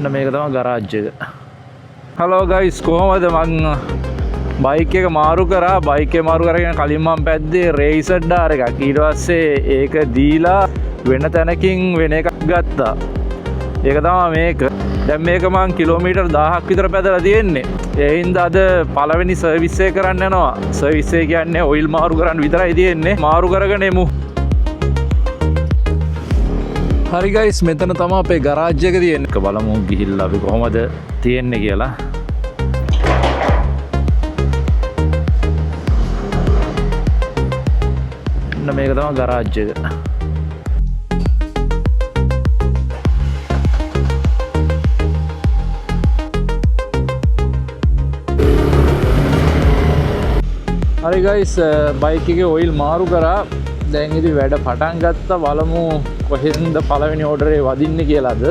මේක තමයි ගරාජ් එක. හලෝ ගයිස්, කොහමද? මං බයික් එක මාරු කරා. බයික් එක මාරු කරගෙන කලින් මම පැද්දේ රේසර් ඩාර් එකක්. ඊට පස්සේ ඒක දීලා වෙන තැනකින් වෙන එකක් ගත්තා. ඒක තමයි මේක. දැන් මේක මං කිලෝමීටර් 1000ක් විතර පැදලා තියෙන්නේ. ඒ හින්දා අද පළවෙනි සර්විස් එක කරන්න යනවා. සර්විස් එක කියන්නේ ඔයිල් මාරු කරන්න විතරයි තියෙන්නේ. මාරු කරගෙන එමු. හරි ගයිස්, මෙතන තමයි අපේ ගරාජ් එක තියෙන්නේ. බලමු ගිහිල්ලා අපි කොහොමද තියෙන්නේ කියලා. මේක තමයි ගරාජ් එක. හරි ගයිස්, බයික් එකේ ඔයිල් මාරු කරා. දැන් ඉතින් වැඩ පටන් ගත්තා. බලමු කොහෙන්ද පළවෙනි ඕඩරේ වදින්නේ කියලාද.